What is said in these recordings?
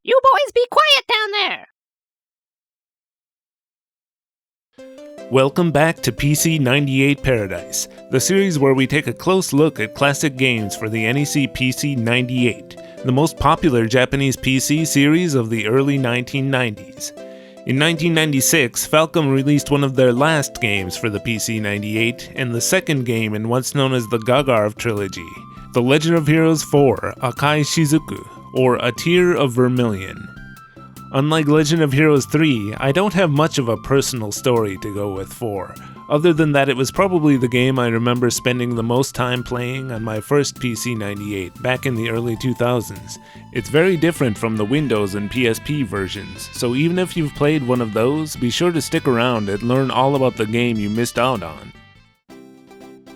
You boys be quiet down there! Welcome back to PC-98 Paradise, the series where we take a close look at classic games for the NEC PC-98, the most popular Japanese PC series of the early 1990s. In 1996, Falcom released one of their last games for the PC-98 and the second game in what's known as the Gagharv trilogy, The Legend of Heroes 4, Akai Shizuku, or A Tear of Vermilion. Unlike Legend of Heroes 3, I don't have much of a personal story to go with 4, other than that it was probably the game I remember spending the most time playing on my first PC-98 back in the early 2000s. It's very different from the Windows and PSP versions, so even if you've played one of those, be sure to stick around and learn all about the game you missed out on.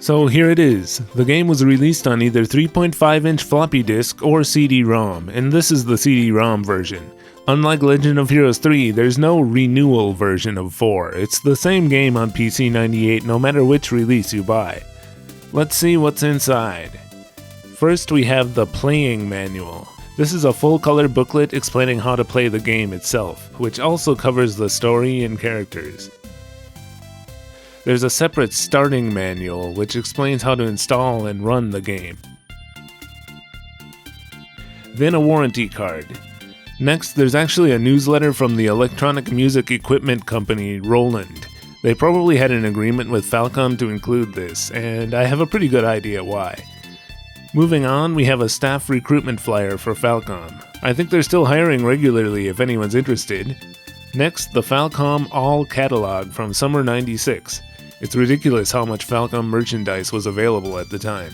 So here it is. The game was released on either 3.5-inch floppy disk or CD-ROM, and this is the CD-ROM version. Unlike Legend of Heroes 3, there's no renewal version of 4. It's the same game on PC-98 no matter which release you buy. Let's see what's inside. First we have the playing manual. This is a full-color booklet explaining how to play the game itself, which also covers the story and characters. There's a separate starting manual which explains how to install and run the game. Then a warranty card. Next, there's actually a newsletter from the electronic music equipment company Roland. They probably had an agreement with Falcom to include this, and I have a pretty good idea why. Moving on, we have a staff recruitment flyer for Falcom. I think they're still hiring regularly if anyone's interested. Next, the Falcom All Catalog from Summer '96. It's ridiculous how much Falcom merchandise was available at the time.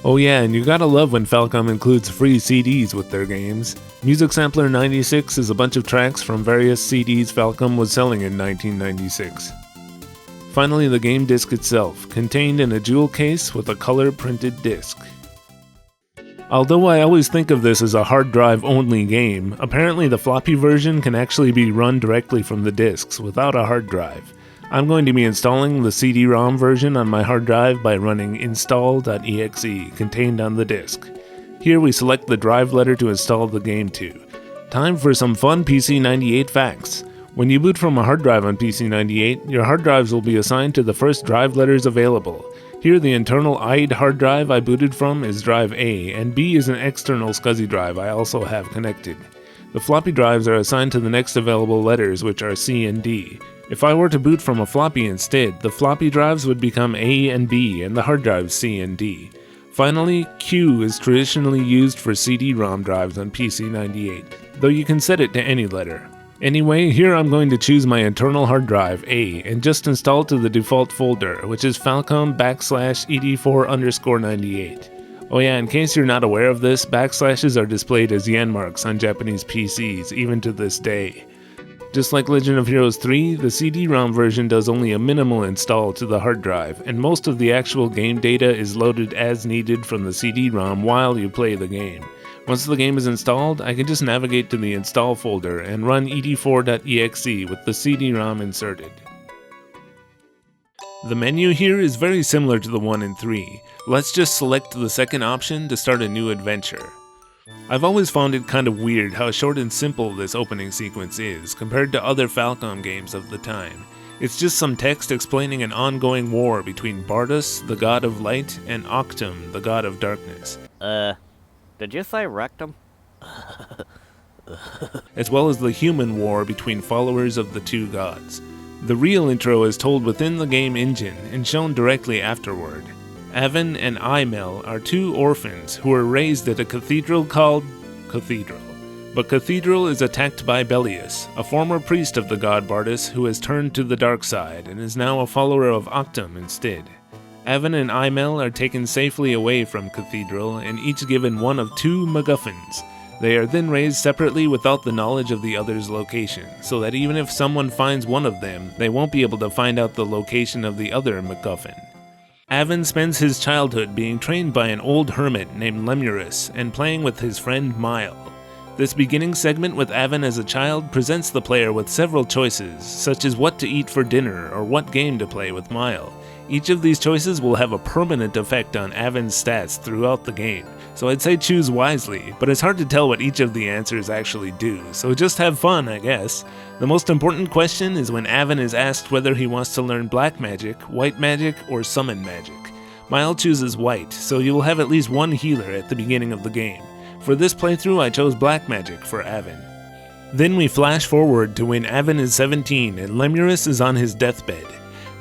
Oh yeah, and you gotta love when Falcom includes free CDs with their games. Music Sampler 96 is a bunch of tracks from various CDs Falcom was selling in 1996. Finally, the game disc itself, contained in a jewel case with a color-printed disc. Although I always think of this as a hard drive only game, apparently the floppy version can actually be run directly from the discs without a hard drive. I'm going to be installing the CD-ROM version on my hard drive by running install.exe contained on the disk. Here we select the drive letter to install the game to. Time for some fun PC-98 facts. When you boot from a hard drive on PC-98, your hard drives will be assigned to the first drive letters available. Here the internal IDE hard drive I booted from is drive A, and B is an external SCSI drive I also have connected. The floppy drives are assigned to the next available letters, which are C and D. If I were to boot from a floppy instead, the floppy drives would become A and B, and the hard drives C and D. Finally, Q is traditionally used for CD-ROM drives on PC-98, though you can set it to any letter. Anyway, here I'm going to choose my internal hard drive, A, and just install to the default folder, which is Falcom /ED4_98. Oh yeah, in case you're not aware of this, backslashes are displayed as yen marks on Japanese PCs, even to this day. Just like Legend of Heroes 3, the CD-ROM version does only a minimal install to the hard drive, and most of the actual game data is loaded as needed from the CD-ROM while you play the game. Once the game is installed, I can just navigate to the install folder and run ed4.exe with the CD-ROM inserted. The menu here is very similar to the one in 3. Let's just select the second option to start a new adventure. I've always found it kind of weird how short and simple this opening sequence is compared to other Falcom games of the time. It's just some text explaining an ongoing war between Bardus, the god of light, and Octum, the god of darkness. Did you say rectum? As well as the human war between followers of the two gods. The real intro is told within the game engine and shown directly afterward. Avin and Imel are two orphans who were raised at a cathedral called Cathedral. But Cathedral is attacked by Belius, a former priest of the god Bardus who has turned to the dark side and is now a follower of Octum instead. Avin and Imel are taken safely away from Cathedral and each given one of two MacGuffins. They are then raised separately without the knowledge of the other's location, so that even if someone finds one of them, they won't be able to find out the location of the other MacGuffin. Avin spends his childhood being trained by an old hermit named Lemurus and playing with his friend Mile. This beginning segment with Avin as a child presents the player with several choices, such as what to eat for dinner or what game to play with Mile. Each of these choices will have a permanent effect on Avin's stats throughout the game, so I'd say choose wisely, but it's hard to tell what each of the answers actually do, so just have fun, I guess. The most important question is when Avin is asked whether he wants to learn black magic, white magic, or summon magic. Mile chooses white, so you will have at least one healer at the beginning of the game. For this playthrough, I chose black magic for Avin. Then we flash forward to when Avin is 17 and Lemurus is on his deathbed.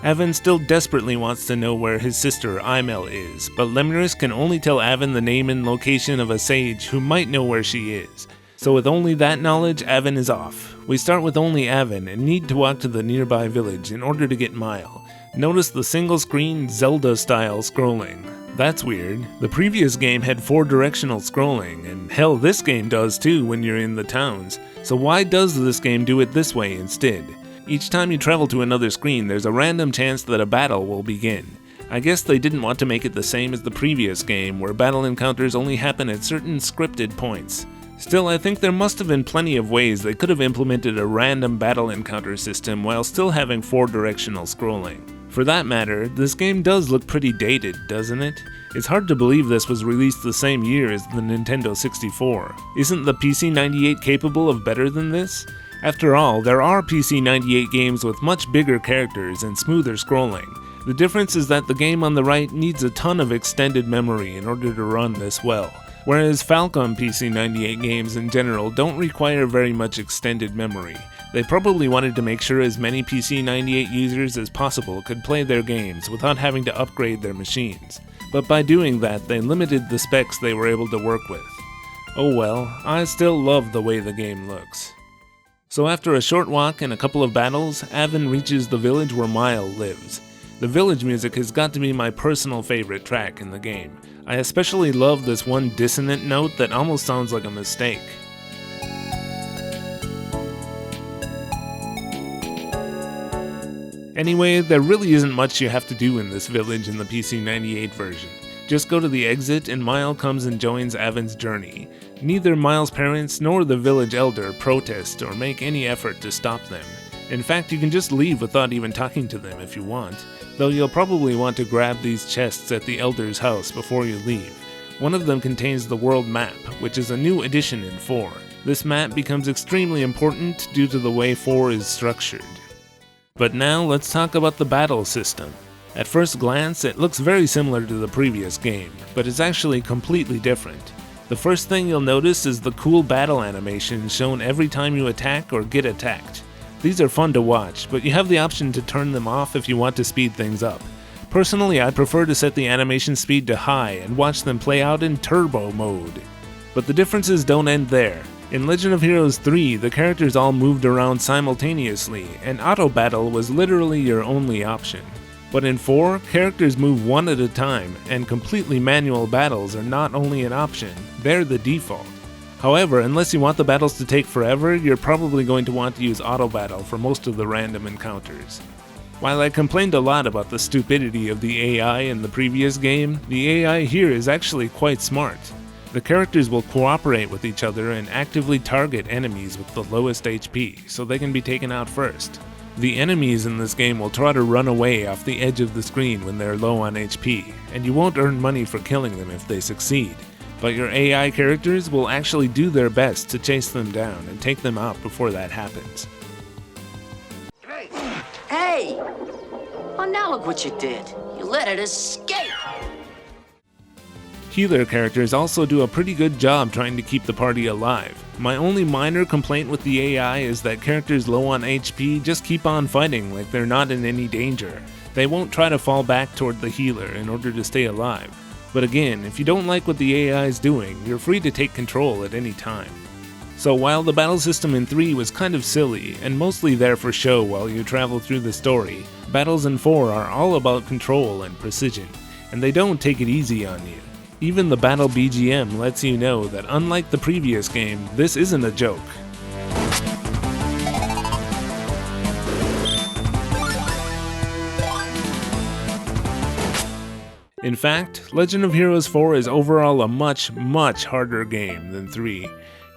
Avin still desperately wants to know where his sister Imel is, but Lemurus can only tell Avin the name and location of a sage who might know where she is. So with only that knowledge, Avin is off. We start with only Avin and need to walk to the nearby village in order to get Mile. Notice the single screen Zelda-style scrolling. That's weird. The previous game had 4-directional scrolling, and hell, this game does too when you're in the towns. So why does this game do it this way instead? Each time you travel to another screen, there's a random chance that a battle will begin. I guess they didn't want to make it the same as the previous game, where battle encounters only happen at certain scripted points. Still, I think there must have been plenty of ways they could have implemented a random battle encounter system while still having 4-directional scrolling. For that matter, this game does look pretty dated, doesn't it? It's hard to believe this was released the same year as the Nintendo 64. Isn't the PC-98 capable of better than this? After all, there are PC-98 games with much bigger characters and smoother scrolling. The difference is that the game on the right needs a ton of extended memory in order to run this well, whereas Falcom PC-98 games in general don't require very much extended memory. They probably wanted to make sure as many PC-98 users as possible could play their games without having to upgrade their machines. But by doing that, they limited the specs they were able to work with. Oh well, I still love the way the game looks. So after a short walk and a couple of battles, Avin reaches the village where Mile lives. The village music has got to be my personal favorite track in the game. I especially love this one dissonant note that almost sounds like a mistake. Anyway, there really isn't much you have to do in this village in the PC-98 version. Just go to the exit and Mile comes and joins Avin's journey. Neither Mile's parents nor the village elder protest or make any effort to stop them. In fact, you can just leave without even talking to them if you want, though you'll probably want to grab these chests at the elder's house before you leave. One of them contains the world map, which is a new addition in 4. This map becomes extremely important due to the way 4 is structured. But now let's talk about the battle system. At first glance, it looks very similar to the previous game, but it's actually completely different. The first thing you'll notice is the cool battle animation shown every time you attack or get attacked. These are fun to watch, but you have the option to turn them off if you want to speed things up. Personally, I prefer to set the animation speed to high and watch them play out in turbo mode. But the differences don't end there. In Legend of Heroes 3, the characters all moved around simultaneously, and auto battle was literally your only option. But in 4, characters move one at a time, and completely manual battles are not only an option, they're the default. However, unless you want the battles to take forever, you're probably going to want to use auto battle for most of the random encounters. While I complained a lot about the stupidity of the AI in the previous game, the AI here is actually quite smart. The characters will cooperate with each other and actively target enemies with the lowest HP, so they can be taken out first. The enemies in this game will try to run away off the edge of the screen when they're low on HP, and you won't earn money for killing them if they succeed. But your AI characters will actually do their best to chase them down and take them out before that happens. Hey! Oh, now look what you did. You let it escape! Healer characters also do a pretty good job trying to keep the party alive. My only minor complaint with the AI is that characters low on HP just keep on fighting like they're not in any danger. They won't try to fall back toward the healer in order to stay alive. But again, if you don't like what the AI is doing, you're free to take control at any time. So while the battle system in 3 was kind of silly, and mostly there for show while you travel through the story, battles in 4 are all about control and precision, and they don't take it easy on you. Even the battle BGM lets you know that unlike the previous game, this isn't a joke. In fact, Legend of Heroes 4 is overall a much harder game than 3.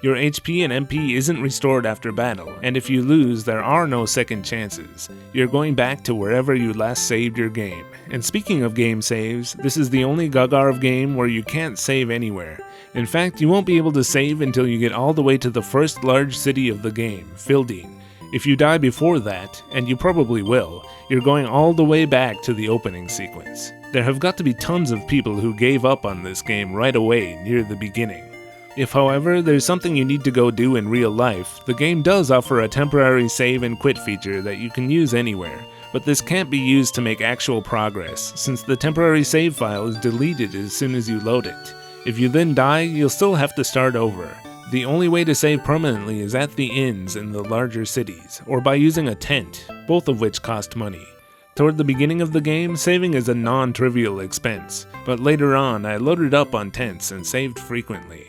Your HP and MP isn't restored after battle, and if you lose, there are no second chances. You're going back to wherever you last saved your game. And speaking of game saves, this is the only Gagharv game where you can't save anywhere. In fact, you won't be able to save until you get all the way to the first large city of the game, Fildeen. If you die before that, and you probably will, you're going all the way back to the opening sequence. There have got to be tons of people who gave up on this game right away near the beginning. If, however, there's something you need to go do in real life, the game does offer a temporary save and quit feature that you can use anywhere, but this can't be used to make actual progress, since the temporary save file is deleted as soon as you load it. If you then die, you'll still have to start over. The only way to save permanently is at the inns in the larger cities, or by using a tent, both of which cost money. Toward the beginning of the game, saving is a non-trivial expense, but later on I loaded up on tents and saved frequently.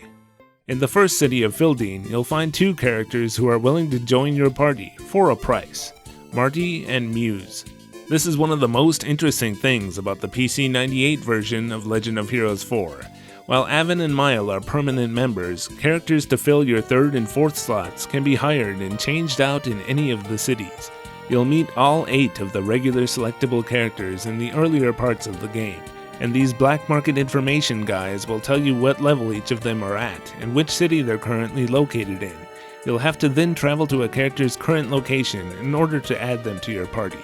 In the first city of Fildeen, you'll find two characters who are willing to join your party for a price, Marty and Muse. This is one of the most interesting things about the PC-98 version of Legend of Heroes 4. While Avin and Mile are permanent members, characters to fill your 3rd and 4th slots can be hired and changed out in any of the cities. You'll meet all 8 of the regular selectable characters in the earlier parts of the game, and these black market information guys will tell you what level each of them are at and which city they're currently located in. You'll have to then travel to a character's current location in order to add them to your party.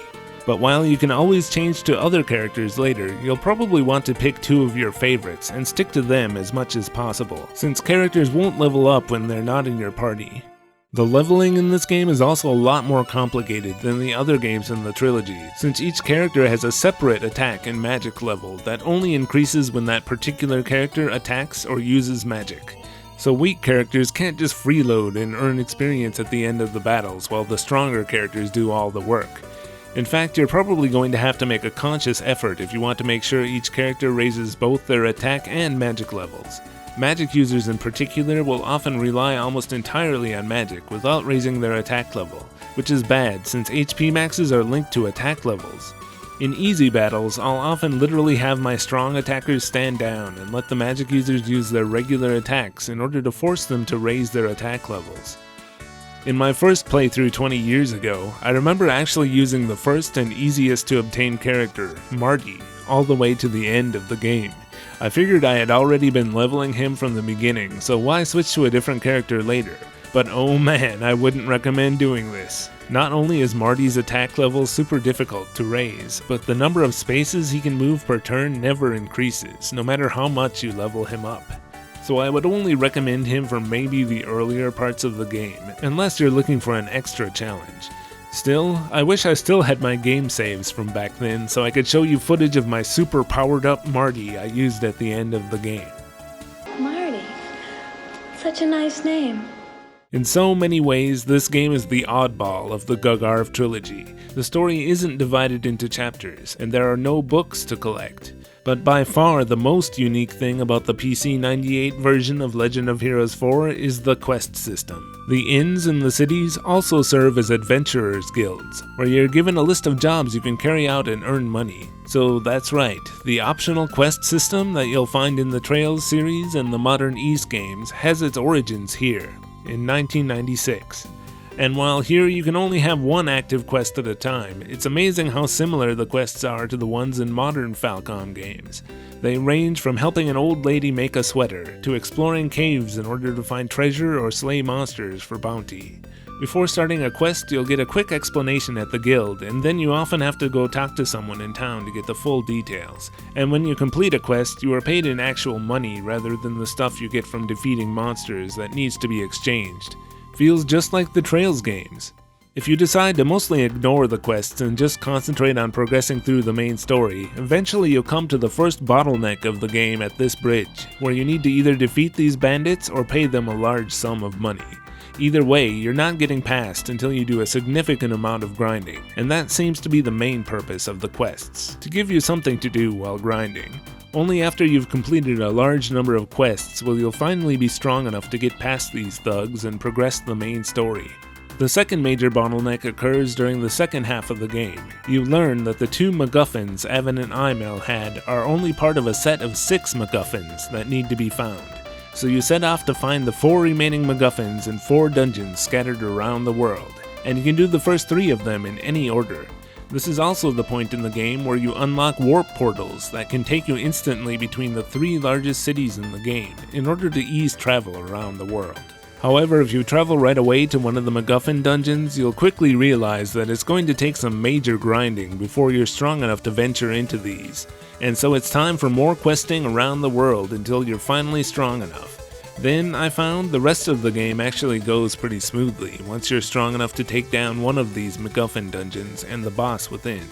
But while you can always change to other characters later, you'll probably want to pick 2 of your favorites and stick to them as much as possible, since characters won't level up when they're not in your party. The leveling in this game is also a lot more complicated than the other games in the trilogy, since each character has a separate attack and magic level that only increases when that particular character attacks or uses magic. So weak characters can't just freeload and earn experience at the end of the battles while the stronger characters do all the work. In fact, you're probably going to have to make a conscious effort if you want to make sure each character raises both their attack and magic levels. Magic users in particular will often rely almost entirely on magic without raising their attack level, which is bad since HP maxes are linked to attack levels. In easy battles, I'll often literally have my strong attackers stand down and let the magic users use their regular attacks in order to force them to raise their attack levels. In my first playthrough 20 years ago, I remember actually using the first and easiest to obtain character, Marty, all the way to the end of the game. I figured I had already been leveling him from the beginning, so why switch to a different character later? But oh man, I wouldn't recommend doing this. Not only is Marty's attack level super difficult to raise, but the number of spaces he can move per turn never increases, no matter how much you level him up. So I would only recommend him for maybe the earlier parts of the game, unless you're looking for an extra challenge. Still, I wish I still had my game saves from back then so I could show you footage of my super powered up Marty I used at the end of the game. Marty. Such a nice name. In so many ways, this game is the oddball of the Gagharv trilogy. The story isn't divided into chapters, and there are no books to collect. But by far the most unique thing about the PC-98 version of Legend of Heroes 4 is the quest system. The inns in the cities also serve as adventurers' guilds, where you're given a list of jobs you can carry out and earn money. So that's right, the optional quest system that you'll find in the Trails series and the modern East games has its origins here, in 1996. And while here you can only have one active quest at a time, it's amazing how similar the quests are to the ones in modern Falcom games. They range from helping an old lady make a sweater, to exploring caves in order to find treasure or slay monsters for bounty. Before starting a quest, you'll get a quick explanation at the guild, and then you often have to go talk to someone in town to get the full details. And when you complete a quest, you are paid in actual money rather than the stuff you get from defeating monsters that needs to be exchanged. Feels just like the Trails games. If you decide to mostly ignore the quests and just concentrate on progressing through the main story, eventually you'll come to the first bottleneck of the game at this bridge, where you need to either defeat these bandits or pay them a large sum of money. Either way, you're not getting past until you do a significant amount of grinding, and that seems to be the main purpose of the quests, to give you something to do while grinding. Only after you've completed a large number of quests will you finally be strong enough to get past these thugs and progress the main story. The second major bottleneck occurs during the second half of the game. You learn that the 2 MacGuffins Avin and Imel had are only part of a set of 6 MacGuffins that need to be found. So you set off to find the 4 remaining MacGuffins in 4 dungeons scattered around the world, and you can do the first 3 of them in any order. This is also the point in the game where you unlock warp portals that can take you instantly between the 3 largest cities in the game in order to ease travel around the world. However, if you travel right away to one of the MacGuffin dungeons, you'll quickly realize that it's going to take some major grinding before you're strong enough to venture into these. And so it's time for more questing around the world until you're finally strong enough. Then I found the rest of the game actually goes pretty smoothly once you're strong enough to take down one of these MacGuffin dungeons and the boss within.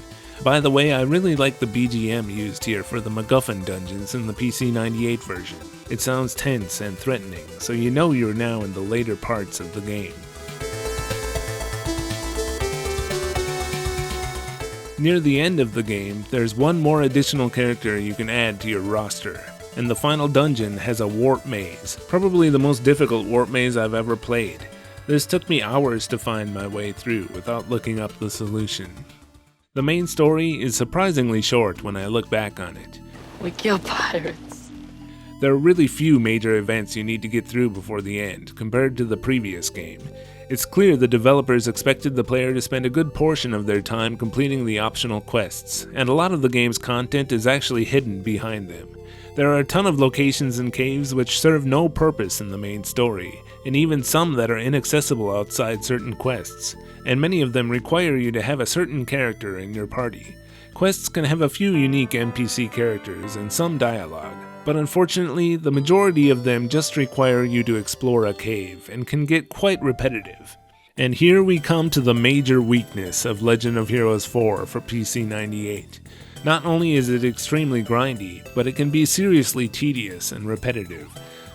By the way, I really like the BGM used here for the MacGuffin dungeons in the PC-98 version. It sounds tense and threatening, so you know you're now in the later parts of the game. Near the end of the game, there's one more additional character you can add to your roster. And the final dungeon has a warp maze, probably the most difficult warp maze I've ever played. This took me hours to find my way through without looking up the solution. The main story is surprisingly short when I look back on it. We kill pirates. There are really few major events you need to get through before the end, compared to the previous game. It's clear the developers expected the player to spend a good portion of their time completing the optional quests, and a lot of the game's content is actually hidden behind them. There are a ton of locations and caves which serve no purpose in the main story, and even some that are inaccessible outside certain quests, and many of them require you to have a certain character in your party. Quests can have a few unique NPC characters and some dialogue, but unfortunately the majority of them just require you to explore a cave and can get quite repetitive. And here we come to the major weakness of Legend of Heroes 4 for PC-98. Not only is it extremely grindy, but it can be seriously tedious and repetitive.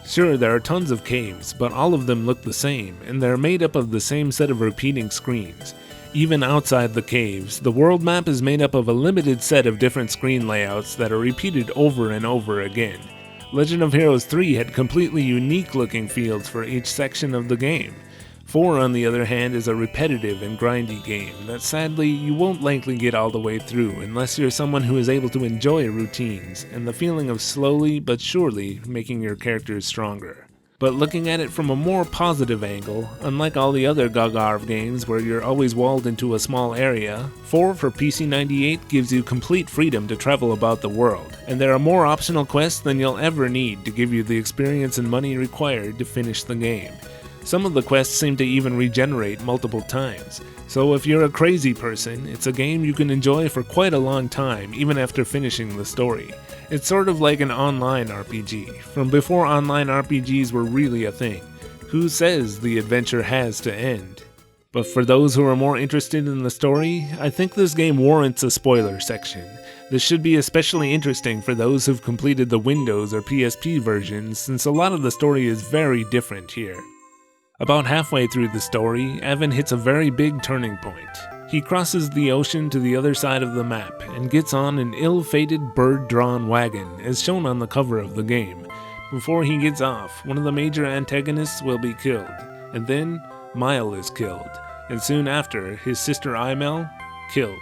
Sure, there are tons of caves, but all of them look the same, and they're made up of the same set of repeating screens. Even outside the caves, the world map is made up of a limited set of different screen layouts that are repeated over and over again. Legend of Heroes 3 had completely unique looking fields for each section of the game. 4, on the other hand, is a repetitive and grindy game that sadly you won't likely get all the way through unless you're someone who is able to enjoy routines and the feeling of slowly but surely making your characters stronger. But looking at it from a more positive angle, unlike all the other Gagharv games where you're always walled into a small area, 4 for PC-98 gives you complete freedom to travel about the world, and there are more optional quests than you'll ever need to give you the experience and money required to finish the game. Some of the quests seem to even regenerate multiple times, so if you're a crazy person, it's a game you can enjoy for quite a long time even after finishing the story. It's sort of like an online RPG, from before online RPGs were really a thing. Who says the adventure has to end? But for those who are more interested in the story, I think this game warrants a spoiler section. This should be especially interesting for those who've completed the Windows or PSP versions, since a lot of the story is very different here. About halfway through the story, Avin hits a very big turning point. He crosses the ocean to the other side of the map and gets on an ill-fated bird-drawn wagon, as shown on the cover of the game. Before he gets off, one of the major antagonists will be killed, and then Mile is killed, and soon after, his sister Imel, killed.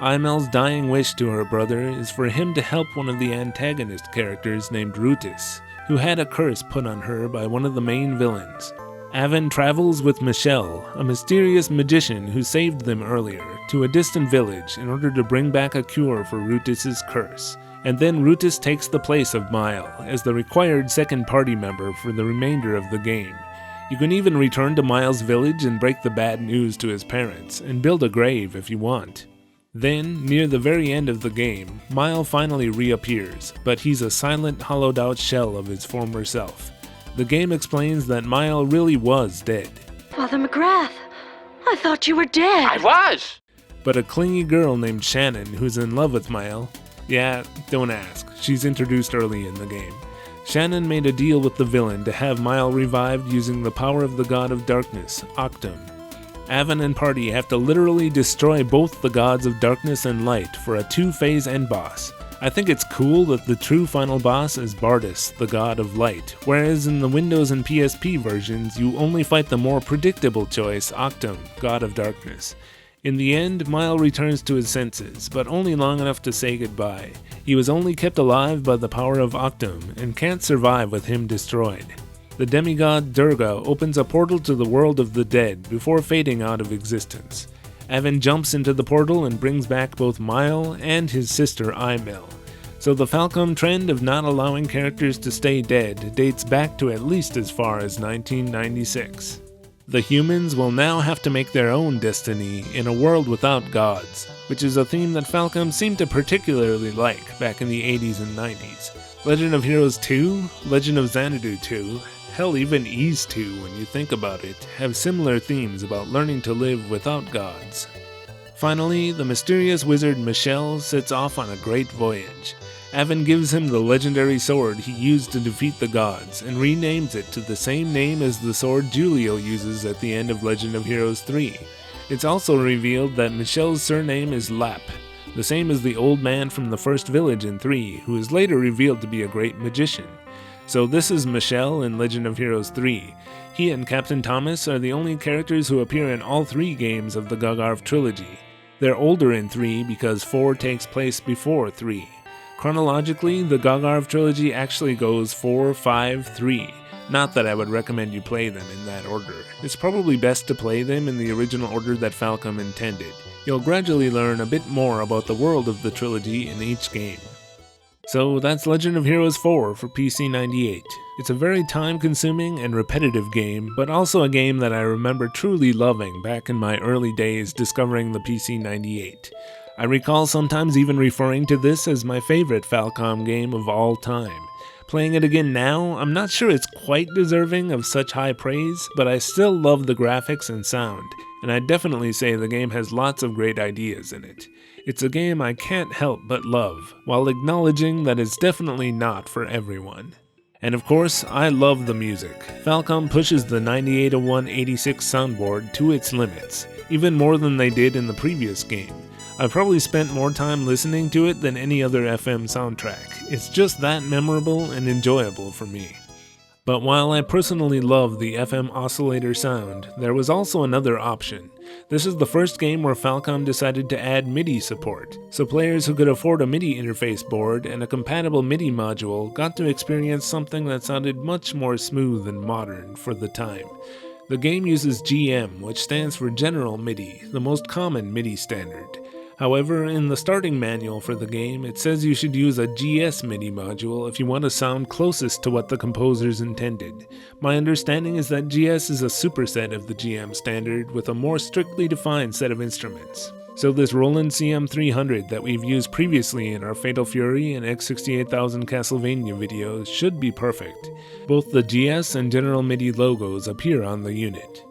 Imel's dying wish to her brother is for him to help one of the antagonist characters named Rutis, who had a curse put on her by one of the main villains. Avin travels with Michelle, a mysterious magician who saved them earlier, to a distant village in order to bring back a cure for Rutis' curse. And then Rutis takes the place of Mile as the required second party member for the remainder of the game. You can even return to Mile's village and break the bad news to his parents, and build a grave if you want. Then, near the very end of the game, Mile finally reappears, but he's a silent, hollowed out shell of his former self. The game explains that Mile really was dead. Father McGrath, I thought you were dead. I was! But a clingy girl named Shannon, who's in love with Mile, yeah, don't ask, she's introduced early in the game. Shannon made a deal with the villain to have Mile revived using the power of the god of darkness, Octum. Avin and party have to literally destroy both the gods of darkness and light for a 2-phase end boss. I think it's cool that the true final boss is Bardus, the god of light, whereas in the Windows and PSP versions you only fight the more predictable choice, Octum, god of darkness. In the end, Mile returns to his senses, but only long enough to say goodbye. He was only kept alive by the power of Octum, and can't survive with him destroyed. The demigod Durga opens a portal to the world of the dead before fading out of existence. Avin jumps into the portal and brings back both Mile and his sister Imil. So the Falcom trend of not allowing characters to stay dead dates back to at least as far as 1996. The humans will now have to make their own destiny in a world without gods, which is a theme that Falcom seemed to particularly like back in the 80s and 90s. Legend of Heroes 2, Legend of Xanadu 2, hell even Ys 2 when you think about it, have similar themes about learning to live without gods. Finally, the mysterious wizard Michel sets off on a great voyage. Avin gives him the legendary sword he used to defeat the gods, and renames it to the same name as the sword Julio uses at the end of Legend of Heroes 3. It's also revealed that Michel's surname is Lap, the same as the old man from the first village in 3, who is later revealed to be a great magician. So this is Michel in Legend of Heroes 3. He and Captain Thomas are the only characters who appear in all 3 games of the Gagharv trilogy. They're older in 3 because 4 takes place before 3. Chronologically, the Gagharv trilogy actually goes 4, 5, 3. Not that I would recommend you play them in that order. It's probably best to play them in the original order that Falcom intended. You'll gradually learn a bit more about the world of the trilogy in each game. So that's Legend of Heroes 4 for PC-98. It's a very time-consuming and repetitive game, but also a game that I remember truly loving back in my early days discovering the PC-98. I recall sometimes even referring to this as my favorite Falcom game of all time. Playing it again now, I'm not sure it's quite deserving of such high praise, but I still love the graphics and sound, and I'd definitely say the game has lots of great ideas in it. It's a game I can't help but love, while acknowledging that it's definitely not for everyone. And of course, I love the music. Falcom pushes the 9801-86 soundboard to its limits, even more than they did in the previous game. I've probably spent more time listening to it than any other FM soundtrack. It's just that memorable and enjoyable for me. But while I personally love the FM oscillator sound, there was also another option. This is the first game where Falcom decided to add MIDI support, so players who could afford a MIDI interface board and a compatible MIDI module got to experience something that sounded much more smooth and modern for the time. The game uses GM, which stands for General MIDI, the most common MIDI standard. However, in the starting manual for the game, it says you should use a GS MIDI module if you want to sound closest to what the composers intended. My understanding is that GS is a superset of the GM standard with a more strictly defined set of instruments. So this Roland CM300 that we've used previously in our Fatal Fury and X68000 Castlevania videos should be perfect. Both the GS and General MIDI logos appear on the unit.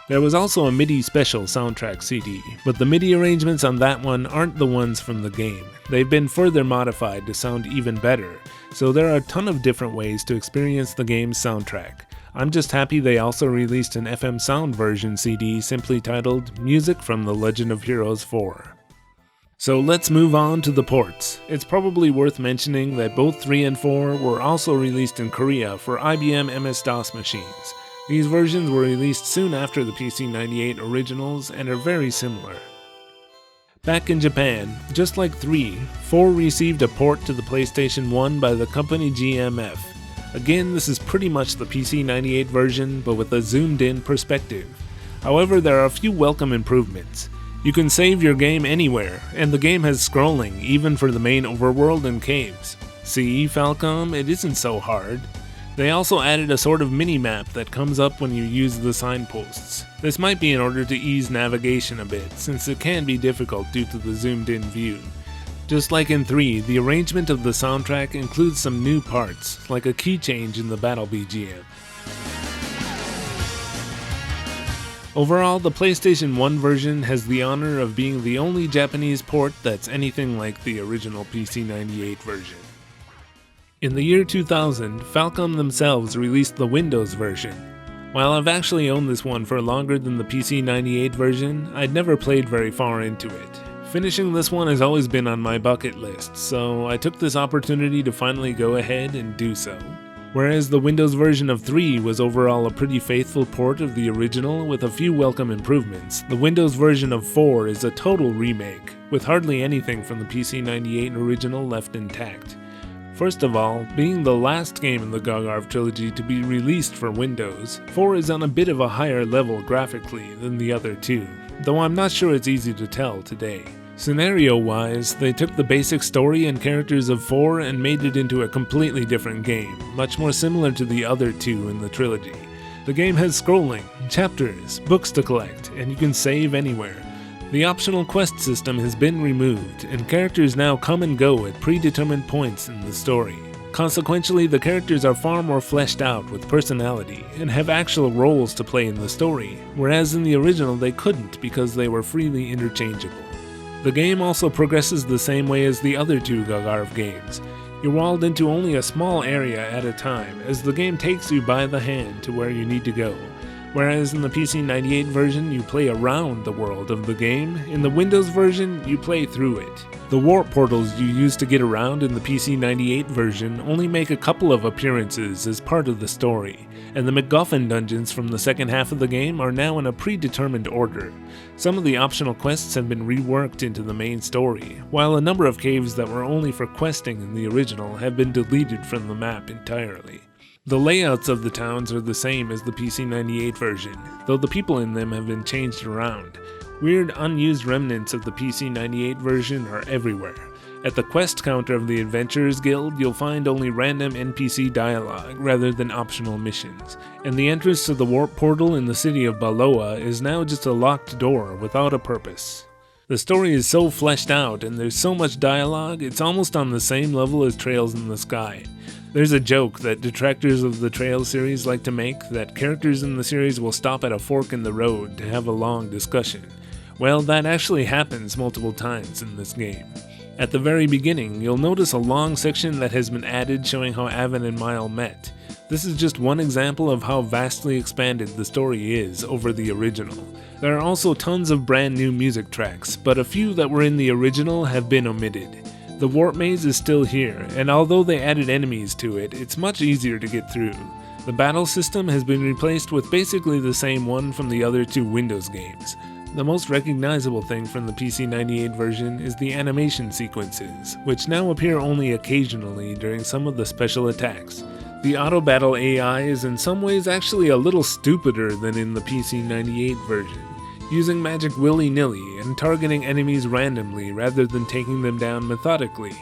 There was also a MIDI special soundtrack CD, but the MIDI arrangements on that one aren't the ones from the game. They've been further modified to sound even better, so there are a ton of different ways to experience the game's soundtrack. I'm just happy they also released an FM sound version CD simply titled Music from the Legend of Heroes 4. So let's move on to the ports. It's probably worth mentioning that both 3 and 4 were also released in Korea for IBM MS-DOS machines. These versions were released soon after the PC-98 originals and are very similar. Back in Japan, just like 3, 4 received a port to the PlayStation 1 by the company GMF. Again, this is pretty much the PC-98 version, but with a zoomed-in perspective. However, there are a few welcome improvements. You can save your game anywhere, and the game has scrolling even for the main overworld and caves. See, Falcom, it isn't so hard. They also added a sort of mini-map that comes up when you use the signposts. This might be in order to ease navigation a bit, since it can be difficult due to the zoomed-in view. Just like in 3, the arrangement of the soundtrack includes some new parts, like a key change in the battle BGM. Overall, the PlayStation 1 version has the honor of being the only Japanese port that's anything like the original PC-98 version. In the year 2000, Falcom themselves released the Windows version. While I've actually owned this one for longer than the PC-98 version, I'd never played very far into it. Finishing this one has always been on my bucket list, so I took this opportunity to finally go ahead and do so. Whereas the Windows version of 3 was overall a pretty faithful port of the original with a few welcome improvements, the Windows version of 4 is a total remake, with hardly anything from the PC-98 original left intact. First of all, being the last game in the Gagharv trilogy to be released for Windows, 4 is on a bit of a higher level graphically than the other two, though I'm not sure it's easy to tell today. Scenario-wise, they took the basic story and characters of 4 and made it into a completely different game, much more similar to the other two in the trilogy. The game has scrolling, chapters, books to collect, and you can save anywhere. The optional quest system has been removed, and characters now come and go at predetermined points in the story. Consequently, the characters are far more fleshed out with personality, and have actual roles to play in the story, whereas in the original they couldn't because they were freely interchangeable. The game also progresses the same way as the other two Gagharv games. You're walled into only a small area at a time, as the game takes you by the hand to where you need to go. Whereas in the PC-98 version, you play around the world of the game, in the Windows version, you play through it. The warp portals you use to get around in the PC-98 version only make a couple of appearances as part of the story, and the MacGuffin dungeons from the second half of the game are now in a predetermined order. Some of the optional quests have been reworked into the main story, while a number of caves that were only for questing in the original have been deleted from the map entirely. The layouts of the towns are the same as the PC-98 version, though the people in them have been changed around. Weird unused remnants of the PC-98 version are everywhere. At the quest counter of the Adventurers Guild, you'll find only random NPC dialogue rather than optional missions, and the entrance to the warp portal in the city of Baloa is now just a locked door without a purpose. The story is so fleshed out and there's so much dialogue, it's almost on the same level as Trails in the Sky. There's a joke that detractors of the Trails series like to make that characters in the series will stop at a fork in the road to have a long discussion. Well, that actually happens multiple times in this game. At the very beginning, you'll notice a long section that has been added showing how Avin and Mile met. This is just one example of how vastly expanded the story is over the original. There are also tons of brand new music tracks, but a few that were in the original have been omitted. The warp maze is still here, and although they added enemies to it, it's much easier to get through. The battle system has been replaced with basically the same one from the other two Windows games. The most recognizable thing from the PC-98 version is the animation sequences, which now appear only occasionally during some of the special attacks. The auto-battle AI is in some ways actually a little stupider than in the PC-98 version, using magic willy-nilly and targeting enemies randomly rather than taking them down methodically.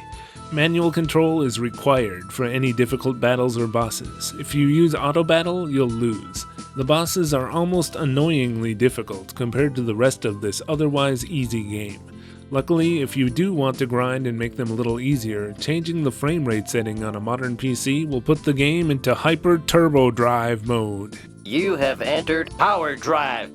Manual control is required for any difficult battles or bosses. If you use auto-battle, you'll lose. The bosses are almost annoyingly difficult compared to the rest of this otherwise easy game. Luckily, if you do want to grind and make them a little easier, changing the frame rate setting on a modern PC will put the game into Hyper Turbo Drive mode. You have entered Power Drive.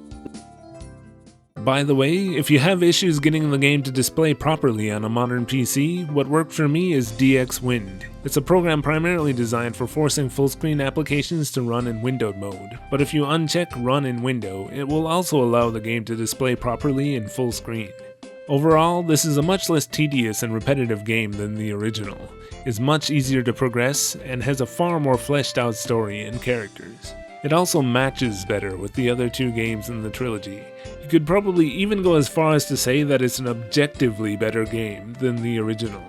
By the way, if you have issues getting the game to display properly on a modern PC, what worked for me is DxWind. It's a program primarily designed for forcing full-screen applications to run in windowed mode, but if you uncheck Run in Window, it will also allow the game to display properly in full screen. Overall, this is a much less tedious and repetitive game than the original, is much easier to progress, and has a far more fleshed out story and characters. It also matches better with the other two games in the trilogy. You could probably even go as far as to say that it's an objectively better game than the original.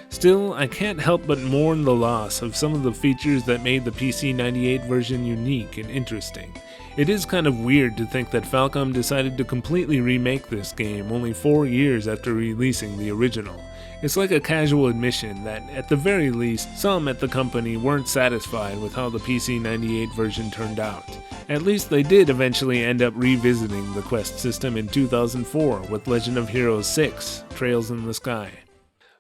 Still, I can't help but mourn the loss of some of the features that made the PC-98 version unique and interesting. It is kind of weird to think that Falcom decided to completely remake this game only 4 years after releasing the original. It's like a casual admission that, at the very least, some at the company weren't satisfied with how the PC-98 version turned out. At least they did eventually end up revisiting the quest system in 2004 with Legend of Heroes 6, Trails in the Sky.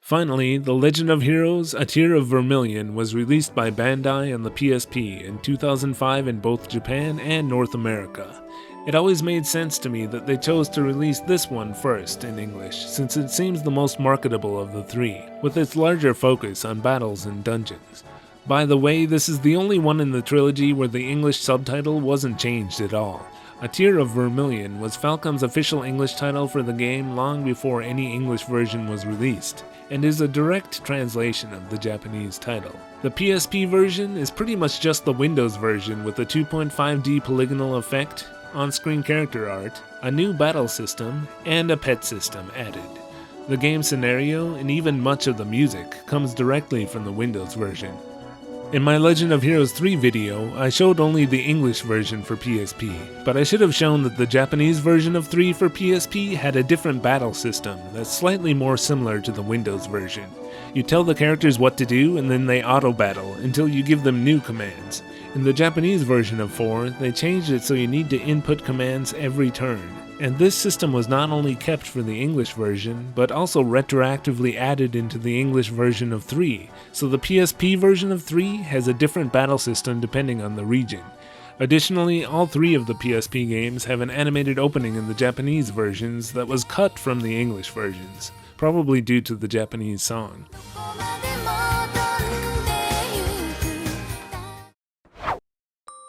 Finally, The Legend of Heroes: A Tear of Vermilion was released by Bandai on the PSP in 2005 in both Japan and North America. It always made sense to me that they chose to release this one first in English, since it seems the most marketable of the three, with its larger focus on battles and dungeons. By the way, this is the only one in the trilogy where the English subtitle wasn't changed at all. A Tear of Vermilion was Falcom's official English title for the game long before any English version was released, and is a direct translation of the Japanese title. The PSP version is pretty much just the Windows version with a 2.5D polygonal effect, on-screen character art, a new battle system, and a pet system added. The game scenario, and even much of the music, comes directly from the Windows version. In my Legend of Heroes 3 video, I showed only the English version for PSP, but I should have shown that the Japanese version of 3 for PSP had a different battle system that's slightly more similar to the Windows version. You tell the characters what to do and then they auto-battle until you give them new commands. In the Japanese version of 4, they changed it so you need to input commands every turn. And this system was not only kept for the English version, but also retroactively added into the English version of 3, so the PSP version of 3 has a different battle system depending on the region. Additionally, all 3 of the PSP games have an animated opening in the Japanese versions that was cut from the English versions, probably due to the Japanese song.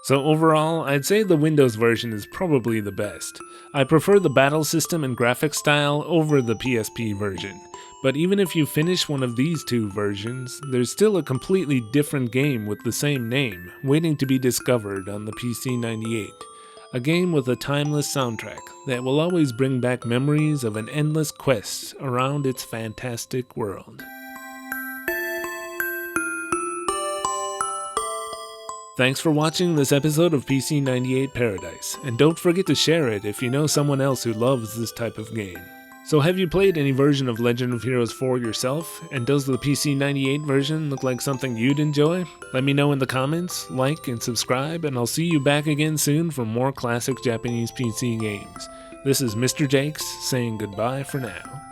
So overall, I'd say the Windows version is probably the best. I prefer the battle system and graphic style over the PSP version. But even if you finish one of these two versions, there's still a completely different game with the same name, waiting to be discovered on the PC-98. A game with a timeless soundtrack that will always bring back memories of an endless quest around its fantastic world. Thanks for watching this episode of PC-98 Paradise, and don't forget to share it if you know someone else who loves this type of game. So have you played any version of Legend of Heroes 4 yourself, and does the PC-98 version look like something you'd enjoy? Let me know in the comments, like and subscribe, and I'll see you back again soon for more classic Japanese PC games. This is Mr. Jakes saying goodbye for now.